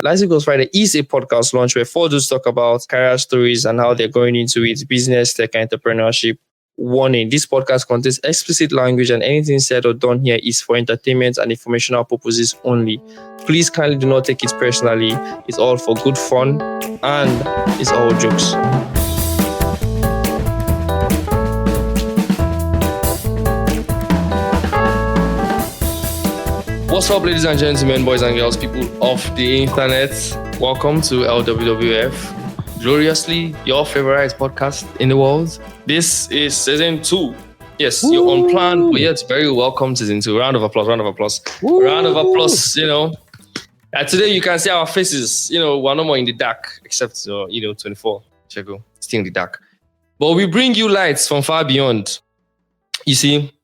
Last Goes Friday is a podcast launch where four dudes talk about career stories and how they're going into it, business, tech, and entrepreneurship. Warning, this podcast contains explicit language and anything said or done here is for entertainment and informational purposes only. Please kindly do not take it personally. It's all for good fun and it's all jokes. What's up, ladies and gentlemen, boys and girls, people of the internet? Welcome to LWWF, gloriously your favorite podcast in the world. This is season 2. Yes, Woo! You're unplanned, but yet very welcome to season 2. Round of applause, round of applause. Woo! Round of applause, And today you can see our faces, we're no more in the dark, except, 24, Segho, still in the dark. But we bring you lights from far beyond. You see,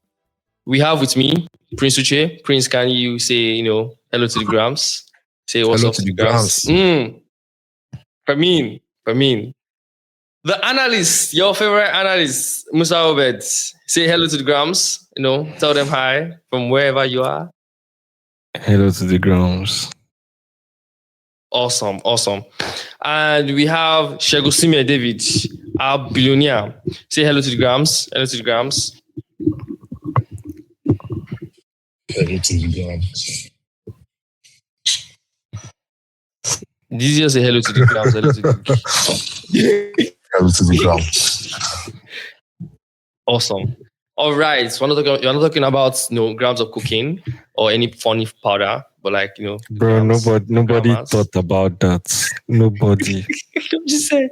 we have with me Prince Uche. Prince, can you say, hello to the Grams? Say what's hello up to the Grams. Pamin. The analyst, your favorite analyst, Musa Obed. Say hello to the Grams. Tell them hi from wherever you are. Hello to the Grams. Awesome. And we have Seghosimhe David, our billionaire. Say hello to the Grams. Hello to the Grams. Hello to the Grams. Did you just say hello to the Grams? Hello to the Grams. Awesome. All right. So you're not talking about grams of cocaine or any funny powder, but Bro, nobody thought about that. Nobody. I'm just saying.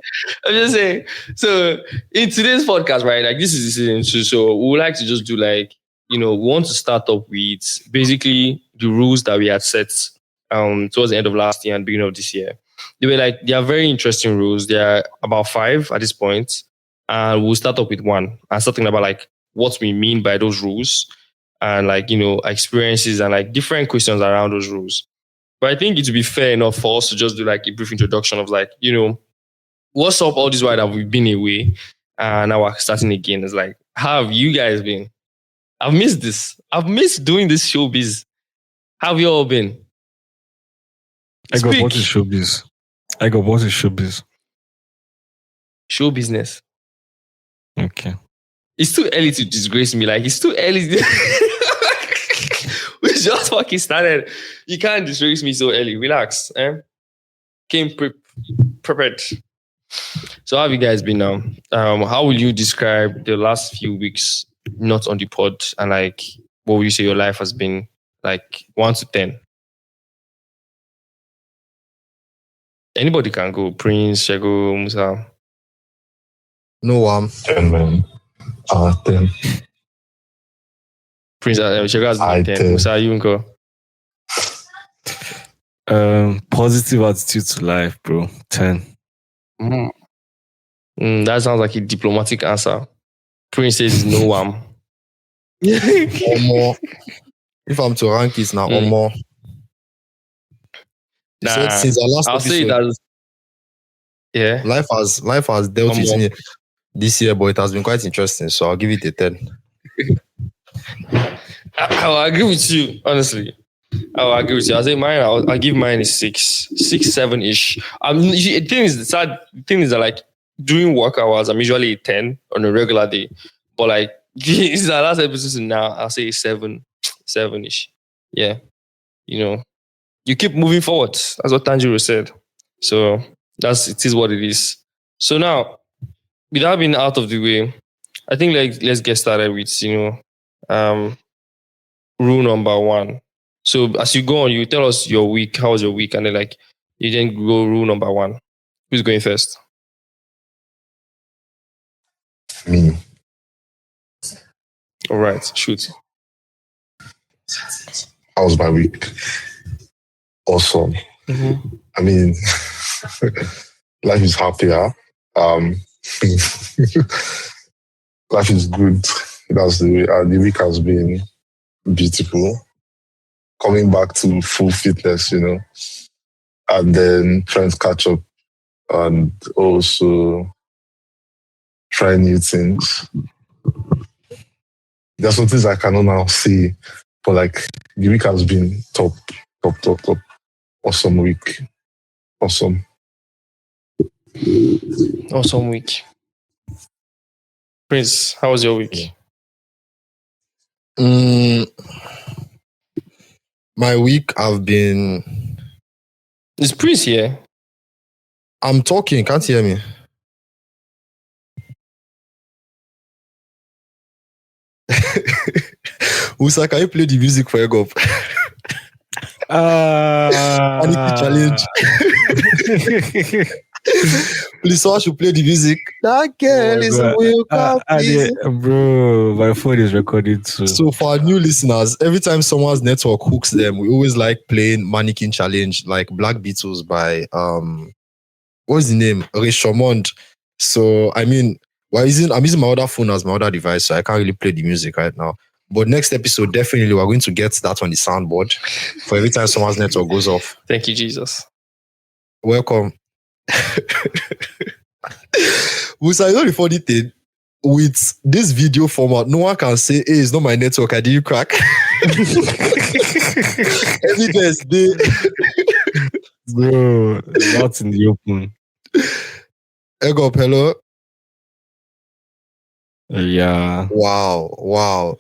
So in today's podcast, right? This is the season 2, so we would like to just do we want to start up with basically the rules that we had set towards the end of last year and beginning of this year. They are very interesting rules. They are about 5 at this point. And we'll start up with 1 and something about what we mean by those rules and experiences and different questions around those rules. But I think it would be fair enough for us to just do a brief introduction of what's up all this while that we've been away and now we're starting again. It's how have you guys been? I've missed this. I've missed doing this showbiz. How have you all been? Egorp, what is showbiz? What is showbiz? Show business. Okay. It's too early to disgrace me. It's too early. We just fucking started. You can't disgrace me so early. Relax. Came prepared. So how have you guys been now? How will you describe the last few weeks not on the pod and what would you say your life has been 1 to 10? Anybody can go. Prince, Segho, Musa. No, 10, man. 10. Prince, Segho has been 10. Musa, you go. Positive attitude to life, bro. 10. That sounds like a diplomatic answer. Prince says no one. Or more. If I'm to rank it now, or more. Nah, since our last I'll episode, say it as life has dealt with me this year, but it has been quite interesting. So I'll give it a 10. I'll agree with you, honestly. I'll say mine. I'll give mine a 6, 7-ish. The thing is that during work hours, I'm usually a 10 on a regular day. But this is our last episode now. I'll say 7-ish. Yeah. You keep moving forward. That's what Tanjiro said. So it is what it is. So now, with that being out of the way, I think let's get started with, rule number 1. So as you go on, you tell us your week. How was your week? And then you then go rule number 1. Who's going first? Me. All right, shoot. How was my week? Awesome. Mm-hmm. I mean, life is happier. Life is good. That's the way. The week has been beautiful. Coming back to full fitness, and then trying to catch up and also try new things. There's some things I cannot now see, but the week has been top. Awesome week. Awesome. Awesome week. Prince, how was your week? My week I've been. Is Prince here? I'm talking. Can't you hear me? Musa, can you play the music for Egorp? Challenge. Please, someone should play the music. That girl is a welcome, please. Bro, my phone is recording too. So for our new listeners, every time someone's network hooks them, we always like playing Mannequin Challenge, like Black Beatles by what's the name? Richemond. So I mean, I'm using my other phone as my other device, so I can't really play the music right now. But next episode, definitely we're going to get that on the soundboard for every time someone's network goes off. Thank you, Jesus. Welcome. Musa, you know the funny thing? With this video format, no one can say, hey, it's not my network, I didn't crack. Evidence, they... Bro, that's in the open. Egorp, hello? Yeah. Wow.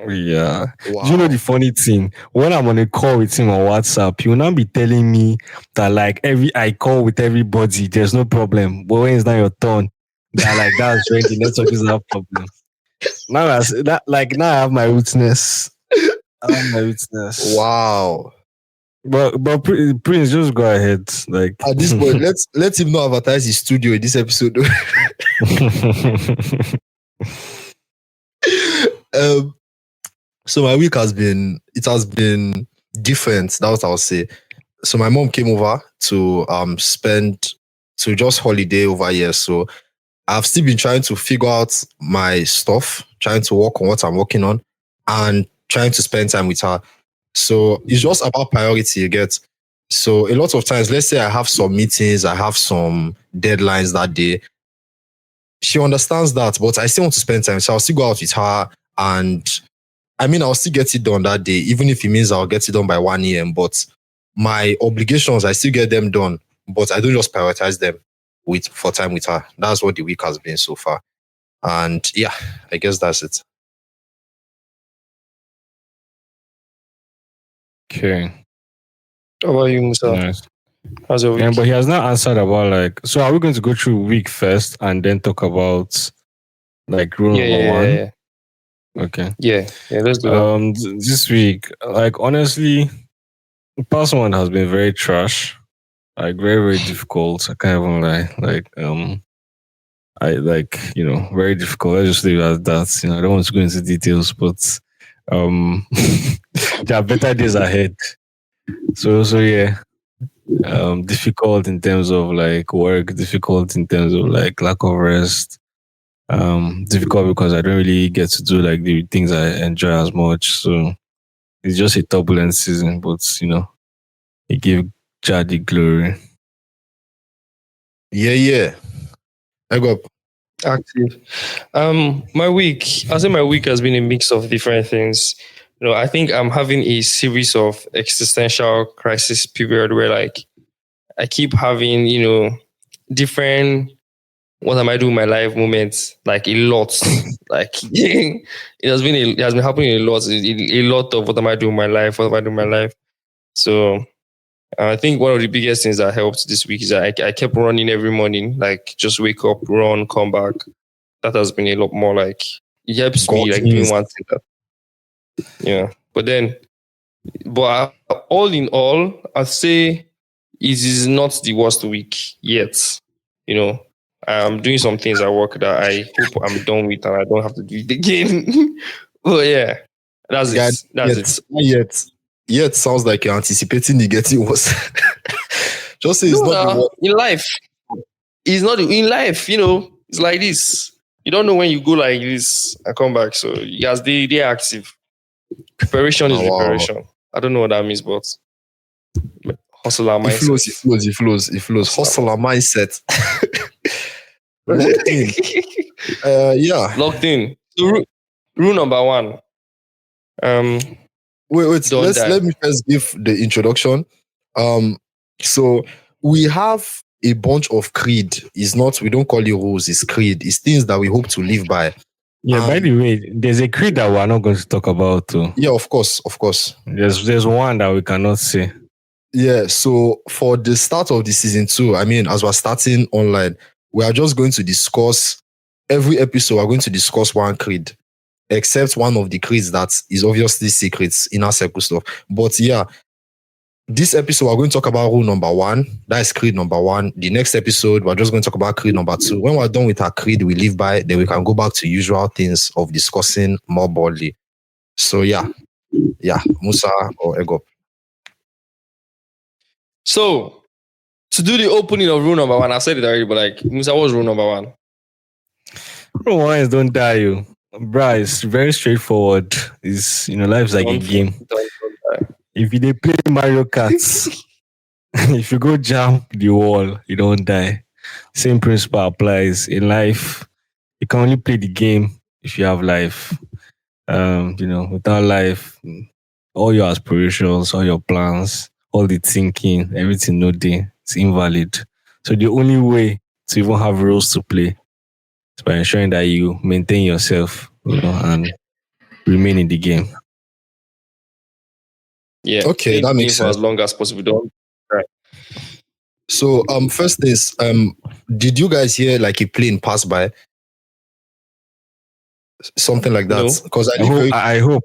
Yeah. Do you know the funny thing? When I'm on a call with him on WhatsApp, he will not be telling me that like I call with everybody, there's no problem. But when it's not your turn, that's when the network is a problem. Now now I have my witness. Wow. But Prince, just go ahead. Like at this point, let's him not advertise his studio in this episode. So my week has been different. That's what I'll say. So my mom came over to just holiday over here. So I've still been trying to figure out my stuff, trying to work on what I'm working on, and trying to spend time with her. So it's just about priority, you get. So a lot of times, let's say I have some meetings, I have some deadlines that day. She understands that, but I still want to spend time. So I'll still go out with her, and I mean, I'll still get it done that day, even if it means I'll get it done by 1 a.m. But my obligations, I still get them done, but I don't just prioritize them for time with her. That's what the week has been so far. And yeah, I guess that's it. okay. How about you, Musa? Nice. How's your week? Yeah, but he has not answered about so are we going to go through week first and then talk about rule number one? Yeah. Okay. Yeah, let's do that. This week, honestly, the past one has been very trash. Very, very difficult. I can't even lie. Very difficult. Let's just leave it at that. I don't want to go into details, but there are better days ahead. So yeah. Difficult in terms of work, difficult in terms of lack of rest. Difficult because I don't really get to do the things I enjoy as much. So it's just a turbulent season, but it give Jah the glory. Yeah. Egorp. Active. My week has been a mix of different things. I think I'm having a series of existential crisis period where I keep having, different what am I doing in my life moments, a lot. it has been happening a lot. A lot of what am I doing in my life, So I think one of the biggest things that helped this week is that I kept running every morning, just wake up, run, come back. That has been a lot more it helps me doing one thing. Yeah. But all in all, I'd say it is not the worst week yet. I'm doing some things at work that I hope I'm done with and I don't have to do it again. But yeah, that's it. Yet sounds like you're anticipating the getting worse. Just say it's not the worst. In life. It's not in life, it's like this. You don't know when you go like this and come back. So yes, they're active. Preparation is preparation. I don't know what that means, but hustler mindset. It flows. Hustler mindset. Locked in. Yeah. Locked in. So rule number one. Wait. Let me first give the introduction. So we have a bunch of creed. We don't call it rules, it's creed. It's things that we hope to live by. Yeah, by the way, there's a creed that we're not going to talk about too. Yeah, of course. There's one that we cannot say. Yeah, so for the start of the season 2, I mean, as we're starting online, we are just going to discuss every episode. We're going to discuss one creed, except one of the creeds that is obviously secrets, inner circle stuff. But yeah, this episode we're going to talk about rule number 1. That is creed number 1. The next episode we're just going to talk about creed number 2. When we're done with our creed we live by, then we can go back to usual things of discussing more broadly. So yeah, Musa or Egorp. So, to do the opening of rule number 1, I said it already, but like, Musa, what was rule number 1? Rule 1 is don't die, you. Bruh, it's very straightforward. It's, life's like a game. Don't die. If they play Mario Kart, if you go jump the wall, you don't die. Same principle applies in life. You can only play the game if you have life. Without life, all your aspirations, all your plans, all the thinking, everything no day, it's invalid. So the only way to even have roles to play is by ensuring that you maintain yourself, and remain in the game. Yeah. Okay, that makes for as sense. long as possible. Don't. So first is did you guys hear like a plane pass by? Something like that. No. Because I hope.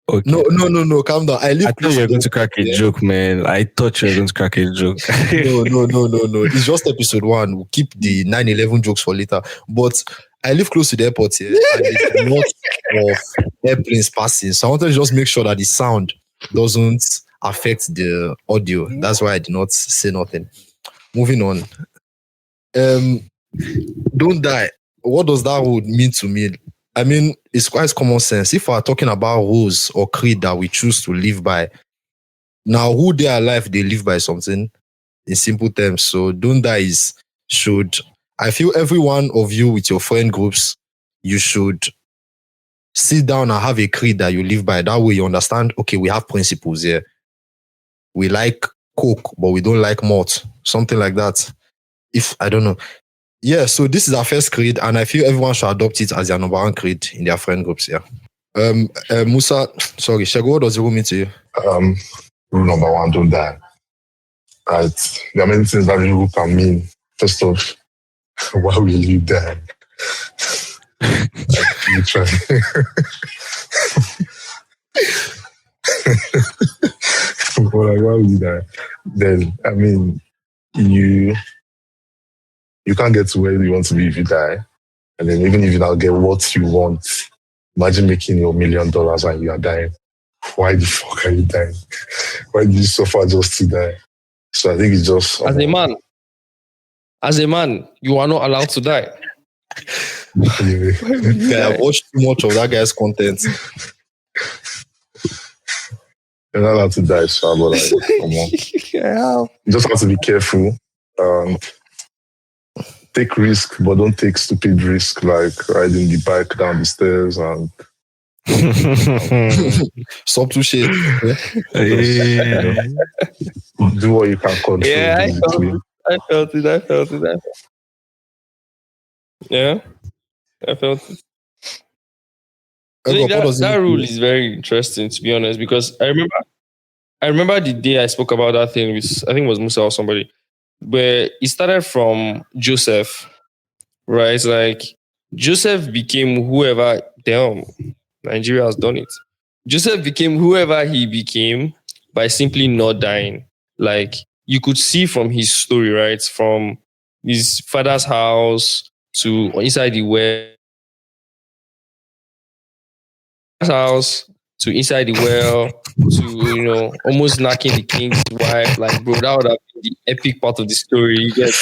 Okay. No, calm down. I thought you were going to crack a joke, man. I thought you were going to crack a joke. No. It's just episode 1. We'll keep the 9/11 jokes for later. But I live close to the airport here, and there's a lot of airplanes passing. So I wanted to just make sure that the sound doesn't affect the audio. That's why I did not say nothing. Moving on. Don't die. What does that word mean to me? I mean, it's quite common sense. If we're talking about rules or creed that we choose to live by, now who they are alive, they live by something in simple terms. So don't die I feel every one of you with your friend groups, you should sit down and have a creed that you live by. That way you understand, okay, we have principles here. We like Coke, but we don't like malt. Something like that. I don't know. Yeah, so this is our first creed, and I feel everyone should adopt it as their number 1 creed in their friend groups. Yeah. Musa, sorry, Segho, what does it mean to you? Rule number 1, don't die. Right. There are many things that rule can mean. First off, why will you die? Literally. Why will you die? Then, I mean, you can't get to where you want to be if you die. And then even if you now get what you want, imagine making your $1 million and you are dying. Why the fuck are you dying? Why did you suffer just to die? So I think it's just... As a man, you are not allowed to die. Yeah, I've watched too much of that guy's content. You're not allowed to die, so but like, come on. Yeah. You just have to be careful. Take risk, but don't take stupid risk like riding the bike down the stairs and Stop to shit. do what you can control. Yeah, I felt it. Yeah, I felt it. I think that rule is very interesting, to be honest, because I remember the day I spoke about that thing with, I think it was Musa or somebody, where it started from Joseph, right? It's like Joseph became whoever, damn, Nigeria has done it. Joseph became whoever he became by simply not dying. Like you could see from his story, right? From his father's house to inside the well, to inside the well, to almost knocking the king's wife. Like, bro, that would have been the epic part of the story. You get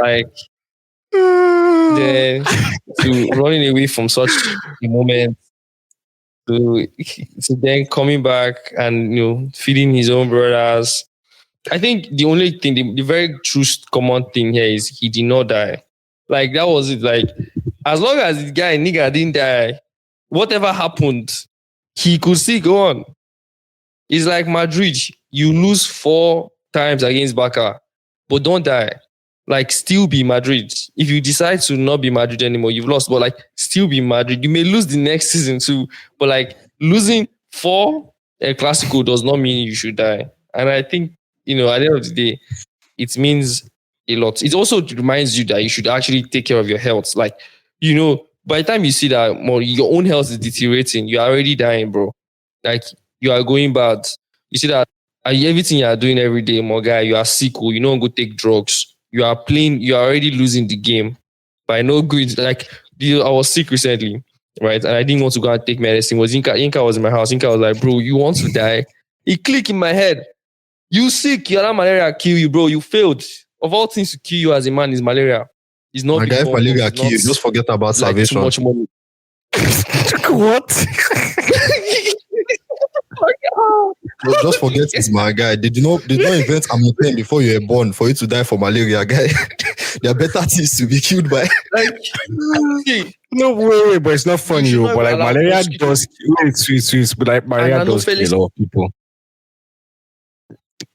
like then to running away from such a moment to then coming back and feeding his own brothers. I think the only thing, the very true common thing here is he did not die. Like that was it. Like as long as the guy nigga didn't die, whatever happened, he could still go on. It's like Madrid. You lose 4 times against Barca. but don't die. Like, still be Madrid. If you decide to not be Madrid anymore, you've lost, but like, still be Madrid. You may lose the next season too, but like, losing 4 El Clasico does not mean you should die. And I think, at the end of the day, it means a lot. It also reminds you that you should actually take care of your health. Like, by the time you see that more, your own health is deteriorating, you are already dying, bro. Like, you are going bad. You see that everything you are doing every day, more guy, you are sick, or you don't go take drugs. You are playing, you are already losing the game by no good. Like, I was sick recently, right? And I didn't want to go and take medicine. Inka was in my house. Inka was like, bro, you want to die? It clicked in my head. You sick, you're not malaria kill you, bro. You failed. Of all things to kill you as a man is malaria. It's not My guy, if malaria kill you, just forget about like salvation. too much money. What? Just forget it's my guy. They did not invent Amatem before you were born for you to die for malaria, guy. There are better things to be killed by. Like, No, wait, but it's not funny, should yo. not But like allow malaria mosquitoes does, wait, sweet, but like malaria does kill a lot of people.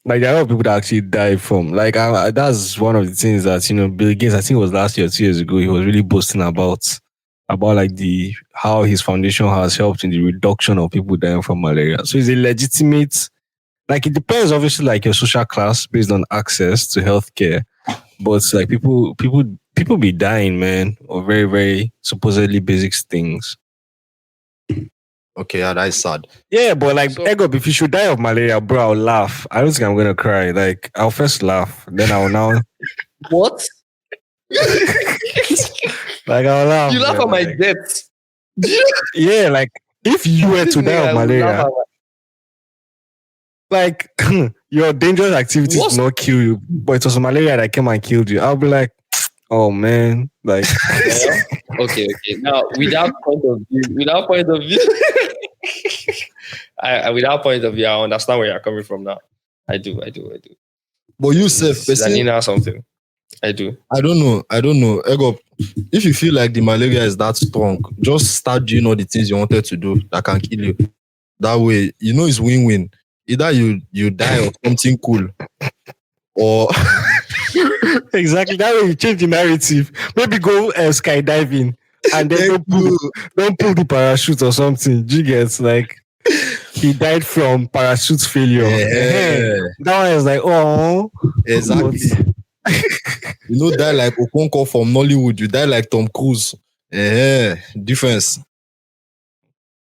Like there are a lot of people that actually die from. Like that's one of the things that Bill Gates, I think it was last year, 2 years ago, he was really boasting about like how his foundation has helped in the reduction of people dying from malaria. So it's a legitimate, like it depends obviously like your social class based on access to healthcare, but it's like people be dying, man, of very, very supposedly basic things. Okay, yeah, that is sad. Yeah, but like Egorp, if you should die of malaria, bro, I'll laugh. I don't think I'm gonna cry. Like I'll first laugh, then I'll now what? like I'll laugh. You laugh man, at my like, death. Yeah, like if you were to die of malaria, like your dangerous activities will not kill you, but it was malaria that came and killed you. I'll be like, oh man, like okay. Now without point of view, without point of view, I understand where you're coming from now. I do. But you say, something. I do. I don't know. Egorp, if you feel like the malaria is that strong, just start doing all the things you wanted to do that can kill you. That way, it's win-win. Either you die of something cool, or exactly that way you change the narrative. Maybe go skydiving and then don't pull the parachute or something. You get like he died from parachute failure. Yeah. That one is like, oh, exactly. Die like Okonkwo from Nollywood. You die like Tom Cruise. Difference.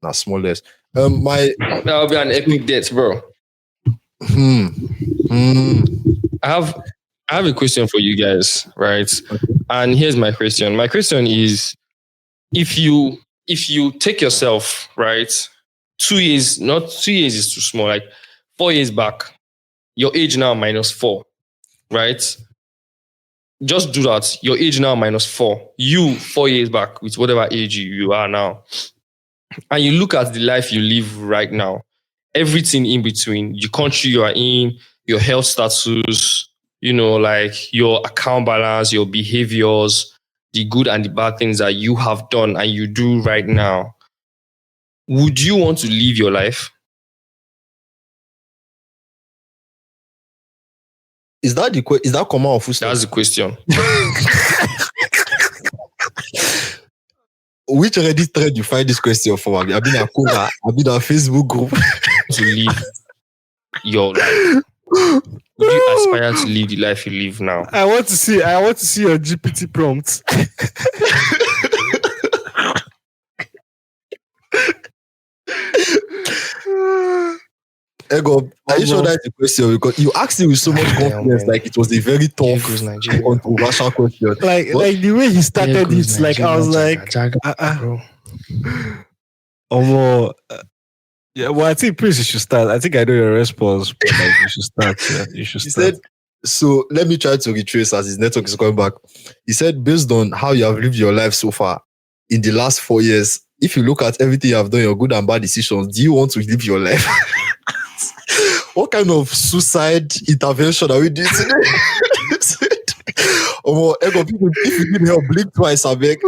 Not smallest. That will be an epic death, bro. I have a question for you guys, right? And here's my question. My question is, if you take yourself, right, 2 years, not 2 years is too small, like 4 years back, your age now -4, right? Just do that. Your age now -4. You 4 years back with whatever age you are now. And you look at the life you live right now, everything in between, the country you are in, your health status, like your account balance, your behaviors, the good and the bad things that you have done and you do right now. Would you want to live your life? Is that common or full stop? That's the question. Which Reddit thread you find this question from? I've been a Quora, I've been a Facebook group. To live your life. Would you aspire to live the life you live now? I want to see your GPT prompts. Egorp, are you sure that's the question? Because you asked it with so much confidence, like it was a very tough, controversial question. Like the way he started it, like I was like, bro. Yeah, well, I think Prince, you should start. I think I know your response, but like, you should start. Yeah, you should start. Said, so let me try to retrace as his network is coming back. He said, based on how you have lived your life so far in the last 4 years, if you look at everything you have done, your good and bad decisions, do you want to live your life? What kind of suicide intervention are we doing today? Egorp, if you need help, blink twice, I beg.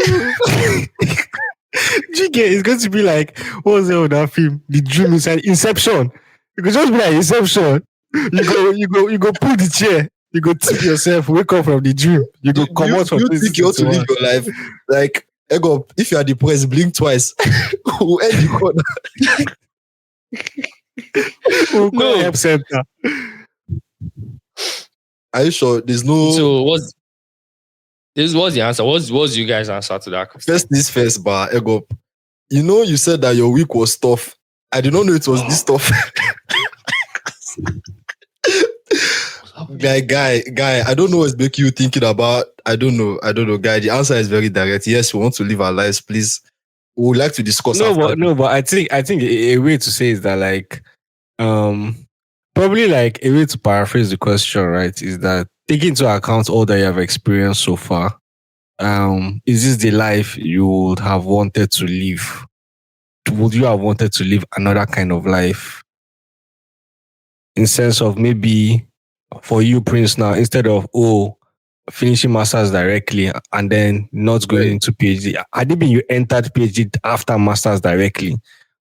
GK is going to be like, what was the other film? The Dream Inside Inception. You could just be like Inception. You go pull the chair You go tip yourself, wake up from the dream. You go come out from you think you want to live your life like Egorp, if you are depressed, blink twice. We'll end the corner. We'll call No. help center. Are you sure? There's no So what's the answer? What's you guys' answer to that question? first this first bar, Egorp. You know, you said that your week was tough. I did not know it was this tough. Guy, I don't know what's making you thinking about. I don't know, guy. The answer is very direct. Yes, we want to live our lives, please. We would like to discuss after. But I think a way to say is that like probably like a way to paraphrase the question, right, is that taking into account all that you have experienced so far, is this the life you would have wanted to live? Would you have wanted to live another kind of life? In sense of maybe for you, Prince, now, instead of finishing masters directly and then not going into PhD, had it been you entered PhD after masters directly,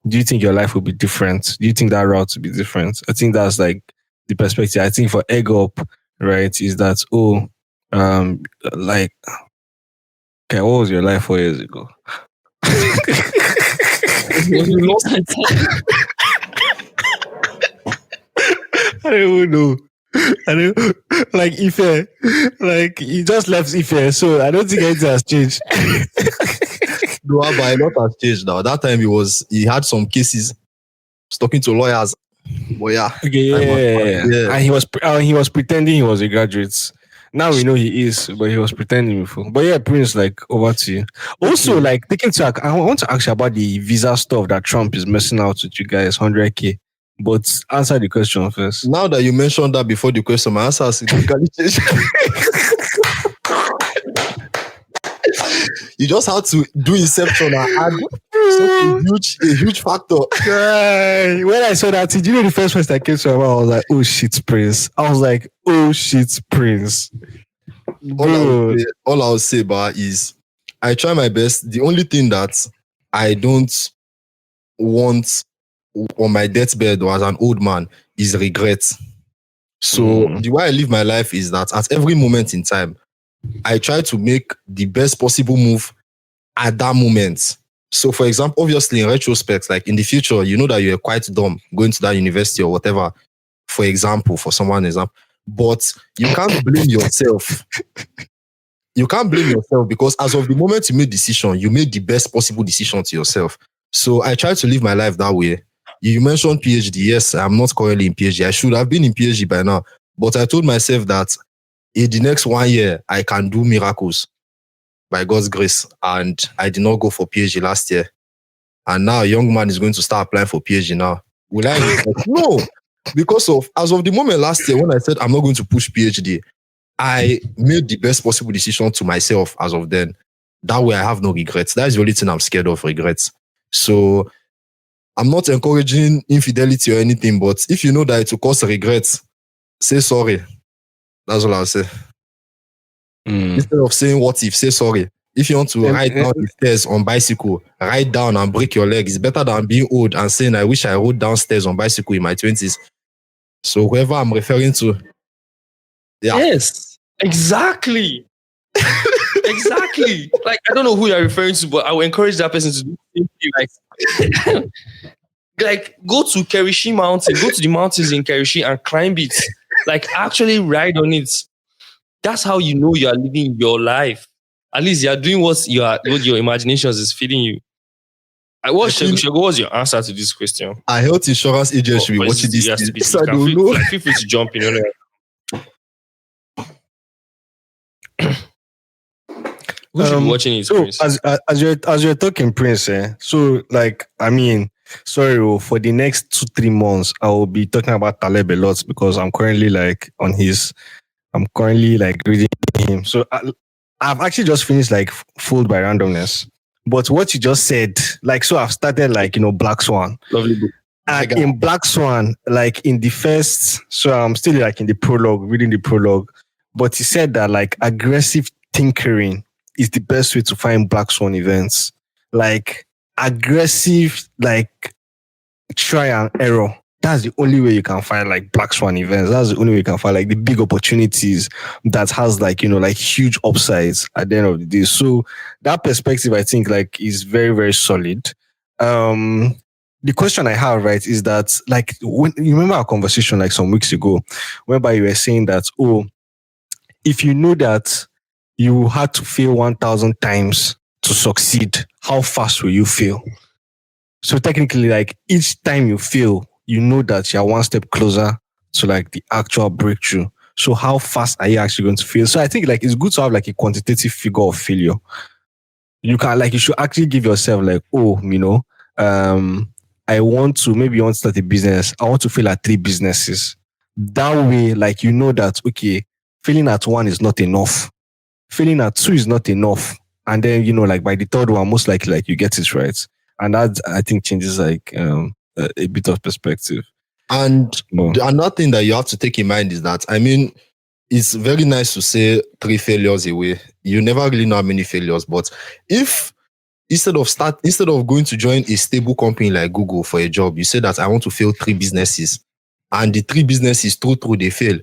do you think your life would be different? Do you think that route would be different? I think that's like the perspective. I think for Egorp, right, is that like, okay, what was your life 4 years ago? I don't even know. I don't like Ife. Like he just left Ife, so I don't think anything has changed. No, but a lot has changed now. That time he had some cases. Was talking to lawyers. But yeah. Okay, yeah. And he was pretending he was a graduate. Now we know he is, but he was pretending before. But yeah, Prince, like over to you. Also, like taking to, I want to ask you about the visa stuff that Trump is messing out with you guys, 100K. But answer the question first. Now that you mentioned that before the question, my answer has significantly changed. You just had to do inception and add a huge factor. When I saw that, did you know the first person that came to my mind, I was like, oh shit, Prince. I was like, oh shit, Prince. All I'll say, is I try my best. The only thing that I don't want on my deathbed or as an old man is regret. So the way I live my life is that at every moment in time, I try to make the best possible move at that moment. So for example, obviously in retrospect, like in the future, you know that you're quite dumb going to that university or whatever, for example, but you can't blame yourself. You can't blame yourself because as of the moment you made decision, you made the best possible decision to yourself. So I try to live my life that way. You mentioned PhD. Yes, I'm not currently in PhD. I should have been in PhD by now. But I told myself that in the next 1 year, I can do miracles by God's grace. And I did not go for PhD last year. And now a young man is going to start applying for PhD now. Will I regret? No. Because as of the moment last year, when I said I'm not going to push PhD, I made the best possible decision to myself as of then. That way I have no regrets. That is the only thing I'm scared of, regrets. So I'm not encouraging infidelity or anything, but if you know that it will cause regrets, say sorry. That's all I'll say. Instead of saying what if, say sorry. If you want to ride down the stairs on bicycle, ride down and break your leg. It's better than being old and saying, I wish I rode downstairs on bicycle in my 20s. So whoever I'm referring to. Yeah. Yes, exactly. Exactly. Like, I don't know who you're referring to, but I would encourage that person to do the same thing. Like go to Kekere Mountain, go to the mountains in Kekere and climb it. Like, actually ride on it. That's how you know you are living your life. At least you are doing what your imagination is feeding you. What's your answer to this question? A health insurance agent should be watching this. I don't know. Like, feel free to jump in. Who should be watching it, Prince? As you're talking, Prince, so like, I mean, sorry, for the next 2-3 months, I will be talking about Taleb a lot because I'm currently like reading him. So I've actually just finished like Fooled by Randomness. But what you just said, like, so I've started like, Black Swan. Lovely book. And in Black Swan, like in the first, so I'm still like in the prologue, reading the prologue. But he said that like aggressive tinkering is the best way to find Black Swan events. Like aggressive, like try and error. that's the only way you can find like black swan events. That's the only way you can find like the big opportunities that has like, like huge upsides at the end of the day. So that perspective, I think like is very, very solid. The question I have, right, is that like when you remember our conversation like some weeks ago, whereby you were saying that, if you know that you had to fail 1,000 times to succeed, how fast will you fail? So technically, like each time you fail, you know that you're one step closer to like the actual breakthrough. So how fast are you actually going to fail? So I think like it's good to have like a quantitative figure of failure. You should actually give yourself like, I want to, maybe you want to start a business. I want to fail at 3 businesses. That way, like, you know that, okay, failing at 1 is not enough. Failing at 2 is not enough. And then, like by the 3rd one, most likely like you get it right. And that, I think, changes like a bit of perspective. And another thing that you have to take in mind is that, it's very nice to say 3 failures away. You never really know how many failures, but if instead of going to join a stable company like Google for a job, you say that I want to fail 3 businesses, and the 3 businesses through they fail,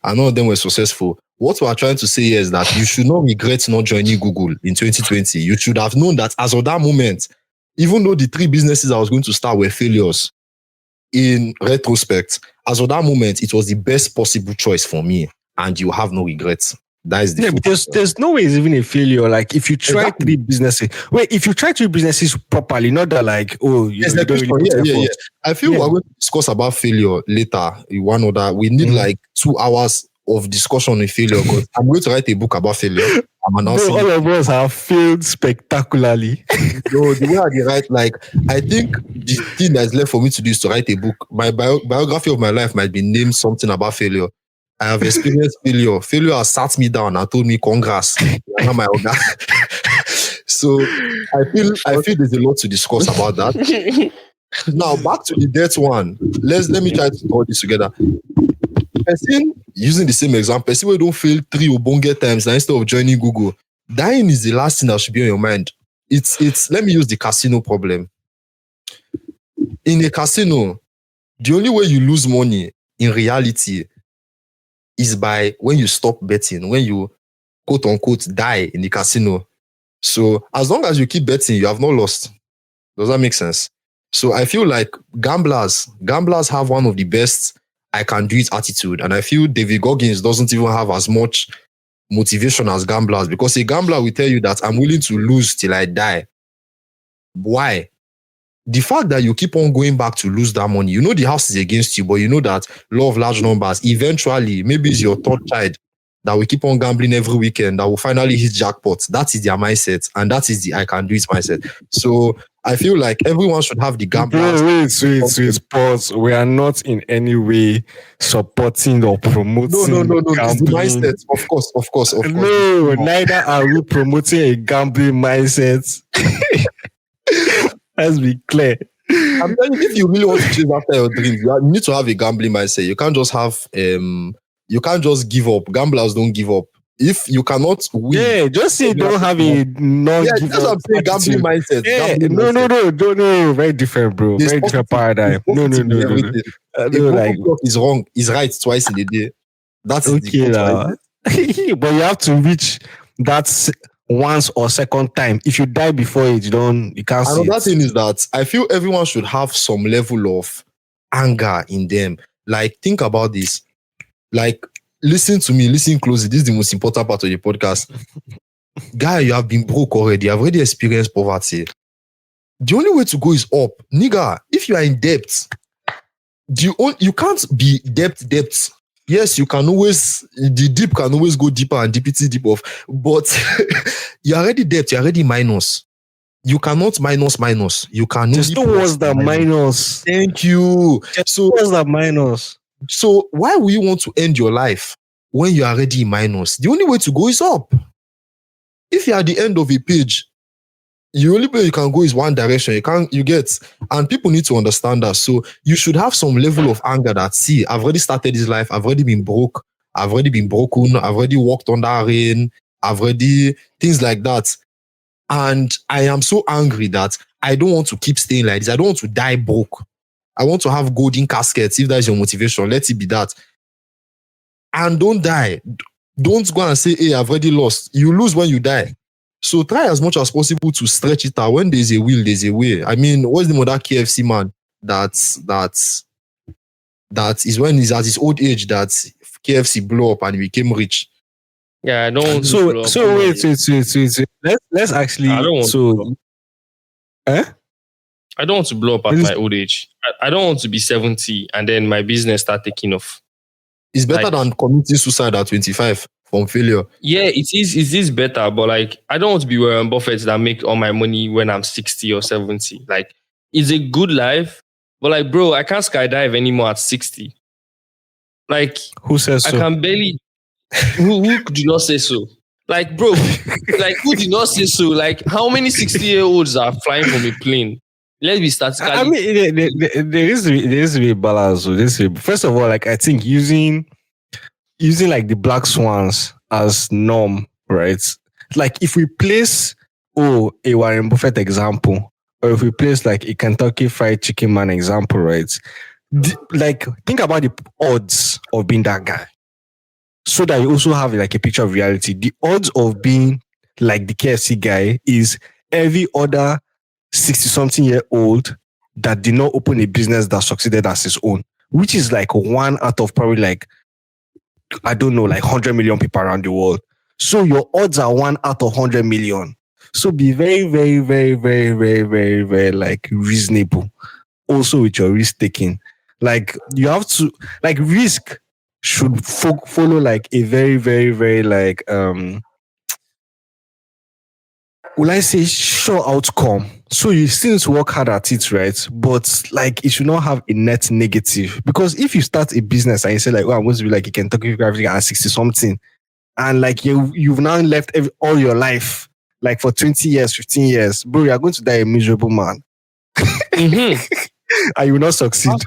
and none of them were successful. What we are trying to say here is that you should not regret not joining Google in 2020. You should have known that as of that moment, even though the 3 businesses I was going to start were failures, in retrospect, as of that moment, it was the best possible choice for me, and you have no regrets. That is the there's no way it's even a failure. Like if you try 3 businesses, if you try 3 businesses properly, not that like, you don't really put effort. I feel we're going to discuss about failure later. We need like 2 hours of discussion on failure, because I'm going to write a book about failure. I'm announcing all of us have failed spectacularly. So the way I write, like, I think the thing that's left for me to do is to write a book. My biography of my life might be named something about failure. I have experienced failure. Failure has sat me down and told me, congrats, you're not my organ. So I feel there's a lot to discuss about that. Now back to the death one. Let me try to put this together. Person, using the same example, person who don't fail 3 obonge times instead of joining Google, dying is the last thing that should be on your mind. It's let me use the casino problem. In a casino, the only way you lose money in reality is by when you stop betting, when you quote unquote die in the casino. So as long as you keep betting, you have not lost. Does that make sense? So I feel like gamblers have one of the best I can do it attitude. And I feel David Goggins doesn't even have as much motivation as gamblers, because a gambler will tell you that I'm willing to lose till I die. Why? The fact that you keep on going back to lose that money, you know the house is against you, but you know that law of large numbers, eventually, maybe it's your 3rd child that will keep on gambling every weekend, that will finally hit jackpot. That is their mindset, and that is the I can do it mindset. So I feel like everyone should have the gamblers. Wait, pause. We are not in any way supporting or promoting. No. It's the mindset, of course. No, neither are we promoting a gambling mindset. Let's be clear. I'm telling you, if you really want to chase after your dreams, you need to have a gambling mindset. You can't just have you can't just give up. Gamblers don't give up. If you cannot win, just say don't have a non-give that's what I'm saying. Gambling mindset. No, very different, bro. Very different paradigm. No. Like is wrong, is right twice in a day. That's okay now. But you have to reach that once or second time. If you die before it, you can't see it. Another thing is that I feel everyone should have some level of anger in them. Like, think about this. Like, listen to me, listen closely. This is the most important part of the podcast. Guy, you have been broke already. I've already experienced poverty. The only way to go is up. Nigga, if you are in debt, you can't be debt. Yes, you can always, the deep can always go deeper and deep off, but you're already debt, you're already minus. You cannot minus. You can only just towards the minus. Thank you. So towards the minus. So why will you want to end your life when you're already in minus? The only way to go is up. If you're at the end of a page, the only way you can go is one direction. And people need to understand that. So you should have some level of anger that, see, I've already started this life. I've already been broke. I've already been broken. I've already walked under rain. I've already things like that. And I am so angry that I don't want to keep staying like this. I don't want to die broke. I want to have golden caskets. If that's your motivation, let it be that. And don't die. Don't go and say, hey, I've already lost. You lose when you die. So try as much as possible to stretch it out. When there's a will, there's a way. I mean, what's the name of that KFC man that is when he's at his old age that KFC blew up and he became rich? Yeah, I don't want to So blow up. so wait. Let's actually. I don't want to blow up. I don't want to blow up at my old age. I don't want to be 70 and then my business start taking off. It's better than committing suicide at 25 from failure. Yeah, it is better, but like I don't want to be Warren Buffett that make all my money when I'm 60 or 70. Like, it's a good life, but like, bro, I can't skydive anymore at 60. Like, Who says so? I can barely. Who do not say so? Like, bro, like who did not say so? Like, how many 60-year-olds are flying from a plane? Let's be statistically. I mean, there is to be a balance. So first of all, like I think using like the black swans as norm, right? Like if we place a Warren Buffett example, or if we place like a Kentucky Fried Chicken man example, right? Like think about the odds of being that guy, so that you also have like a picture of reality. The odds of being like the KFC guy is every other 60-something-year-old that did not open a business that succeeded as his own, which is like one out of probably like, I don't know, like 100 million people around the world. So your odds are 1 out of 100 million. So be very, very, very, very, very, very, very like reasonable also with your risk taking. Like you have to, like risk should follow like a very, very, very like, will I say sure outcome? So you still need to work hard at it, right? But like it should not have a net negative. Because if you start a business and you say like, oh, I'm going to be like a Kentucky Fried Chicken at 60 something, and like you've now left all your life, like for 20 years, 15 years, bro, you're going to die a miserable man. Mm-hmm. And you will not succeed.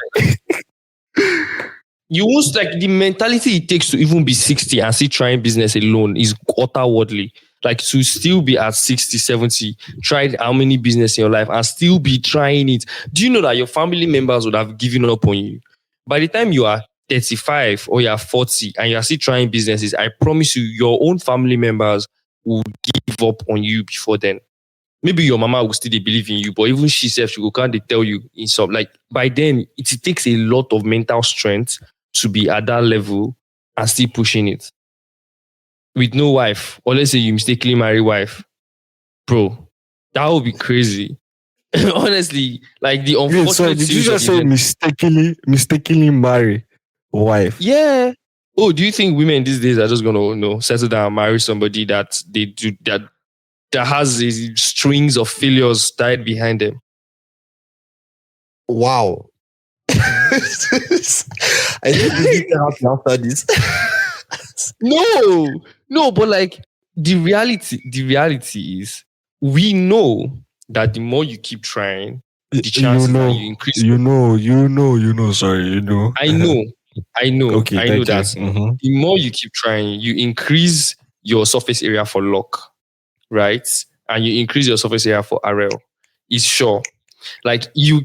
You won't, like, the mentality it takes to even be 60 and still trying business alone is otherworldly. Like to still be at 60, 70, tried how many business in your life and still be trying it. Do you know that your family members would have given up on you? By the time you are 35 or you are 40 and you are still trying businesses, I promise you, your own family members will give up on you before then. Maybe your mama will still believe in you, but even she says she will can't tell you in some, like by then it takes a lot of mental strength to be at that level and still pushing it. With no wife, or let's say you mistakenly marry wife, bro, that would be crazy. Honestly, like the unfortunate. So did you just say mistakenly marry wife? Yeah. Oh, do you think women these days are just gonna settle down and marry somebody that they do that has these strings of failures tied behind them? Wow. I didn't really have to answer this. No, but like the reality is we know that the more you keep trying, the chances that you increase. I know. Okay, I know that Mm-hmm. the more you keep trying, you increase your surface area for luck, right? And you increase your surface area for RL. It's sure. Like you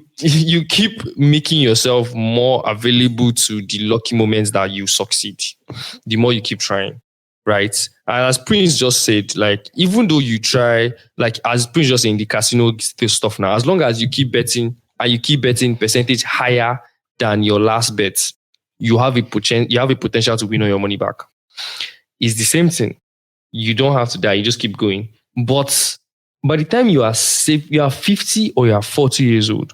keep making yourself more available to the lucky moments that you succeed. The more you keep trying, right? And as Prince just said, like even though you try, like as Prince just said in the casino stuff now, as long as you keep betting and you keep betting percentage higher than your last bet, you have a potential to win all your money back. It's the same thing. You don't have to die. You just keep going. But by the time you are safe, you are 50 or you are 40 years old,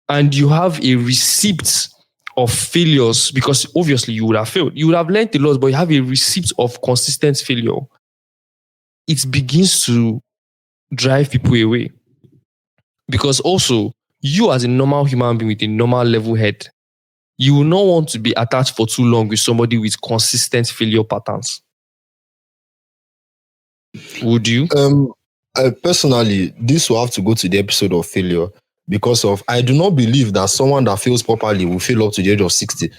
and you have a receipt of failures, because obviously you would have failed. You would have learned a lot, but you have a receipt of consistent failure. It begins to drive people away. Because also, you as a normal human being with a normal level head, you will not want to be attached for too long with somebody with consistent failure patterns. Would you? Personally, this will have to go to the episode of failure, because I do not believe that someone that fails properly will fail up to the age of 60.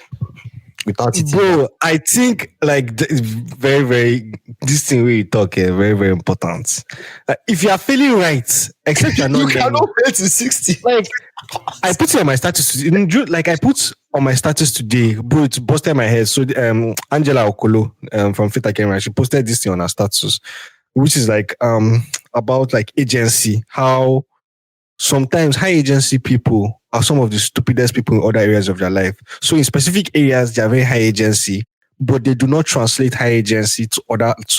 without it. Bro, I think like very, very this thing where you talk here, very, very important. If you are feeling right, except you're not You learning, cannot pay to 60. like I put it on my status like I put on my status today, bro, it busted my head. So Angela Okolo from Fit Academy, she posted this thing on her status, which is like about like agency, how sometimes high agency people are some of the stupidest people in other areas of their life. So in specific areas, they are very high agency, but they do not translate high agency to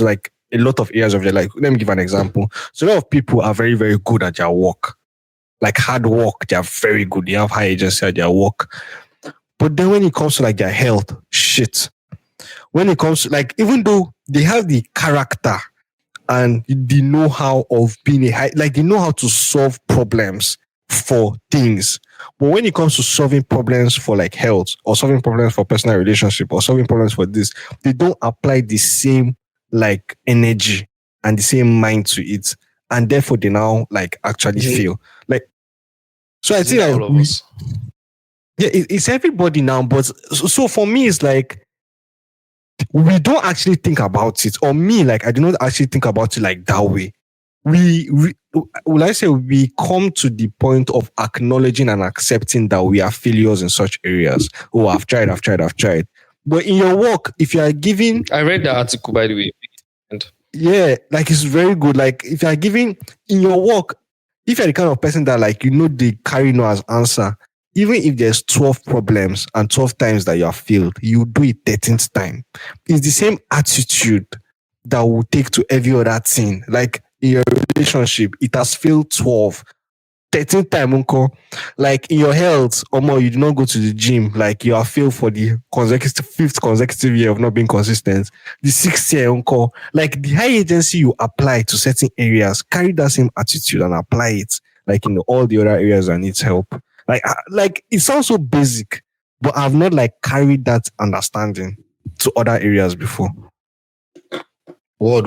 like a lot of areas of their life. Let me give an example. So a lot of people are very, very good at their work. Like hard work, they are very good. They have high agency at their work. But then when it comes to like their health, shit. When it comes to like, even though they have the character and the know-how of being like they know how to solve problems for things. But when it comes to solving problems for like health or solving problems for personal relationship or solving problems for this, they don't apply the same like energy and the same mind to it. And therefore they now like actually fail. Like, so I think like, all of us. yeah, it's everybody now. But so for me, it's like we don't actually think about it, or me, like I do not actually think about it like that way. Will I say we come to the point of acknowledging and accepting that we are failures in such areas. Oh, I've tried. But in your work, if you are giving, I read the article, by the way. And yeah, like it's very good. Like if you are giving in your work, if you're the kind of person that like they carry no as answer, even if there's 12 problems and 12 times that you have failed, you do it 13th time. It's the same attitude that will take to every other thing. Like in your relationship, it has failed 12. 13th time, uncle. Like in your health, or more, you do not go to the gym. Like you have failed for the fifth consecutive year of not being consistent. The 6th year, uncle. Like the high agency you apply to certain areas, carry that same attitude and apply it. Like in all the other areas that needs help. Like it sounds so basic, but I've not like carried that understanding to other areas before. Word.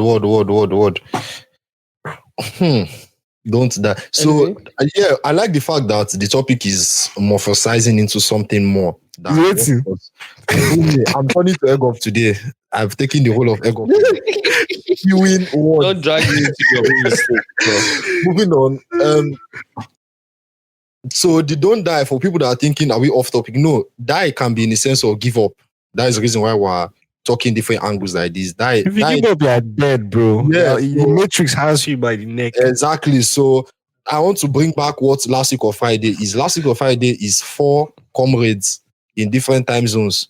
Don't die. So yeah, I like the fact that the topic is morphosizing into something more. Waiting. I'm turning to Egorp today. I've taken the whole of Egorp. don't drag me into your own mistake, bro. Moving on. So the don't die, for people that are thinking, are we off topic? No, die can be in the sense of give up. That is the reason why we're talking different angles like this. If you give up, you're dead, bro. Yeah, the Matrix has you by the neck. Exactly. So I want to bring back what last week of Friday is. Last week of Friday is 4 comrades in different time zones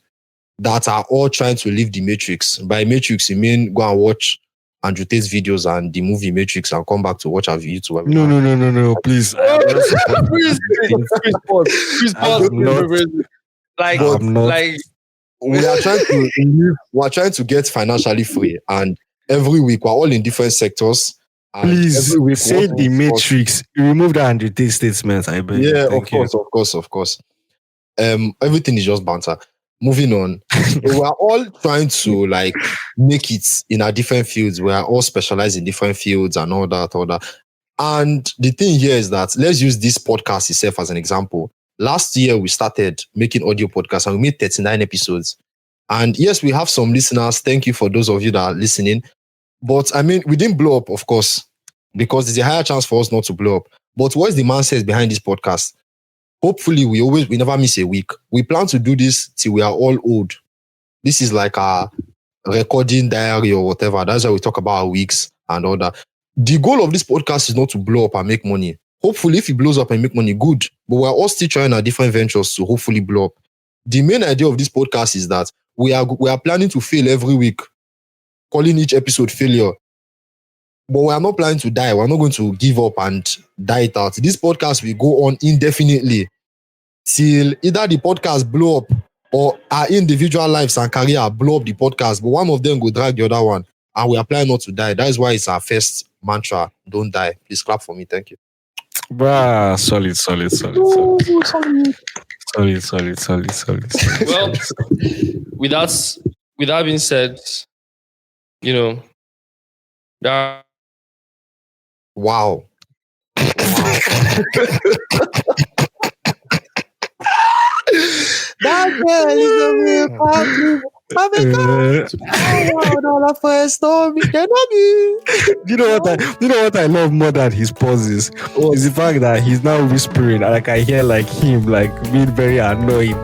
that are all trying to leave the Matrix. By Matrix, you mean go and watch Andrew Tate's videos and the movie Matrix and come back to watch our YouTube. No, please. Please pause. Like, we are trying to get financially free, and every week we're all in different sectors. Please every week say the Matrix. Remove that Andrew Tate statement. I bet. Yeah, of course. Everything is just banter. Moving on. We are all trying to like make it in our different fields. We are all specialized in different fields and all that. And the thing here is that let's use this podcast itself as an example. Last year, we started making audio podcasts and we made 39 episodes. And yes, we have some listeners. Thank you for those of you that are listening. But I mean, we didn't blow up, of course, because there's a higher chance for us not to blow up. But what is the mindset behind this podcast? Hopefully, we never miss a week. We plan to do this till we are all old. This is like a recording diary or whatever. That's why we talk about our weeks and all that. The goal of this podcast is not to blow up and make money. Hopefully, if it blows up and make money, good. But we're all still trying our different ventures to hopefully blow up. The main idea of this podcast is that we are planning to fail every week, calling each episode failure. But we are not planning to die. We're not going to give up and die it out. This podcast will go on indefinitely till either the podcast blow up or our individual lives and career blow up the podcast. But one of them will drag the other one. And we are planning not to die. That is why it's our first mantra. Don't die. Please clap for me. Thank you. Bruh, solid. Well, with that being said, that Wow. That girl is a real party. Dollar first stormy. You know what I love more than his pauses is the fact that he's now whispering and I can hear like him like being very annoyed.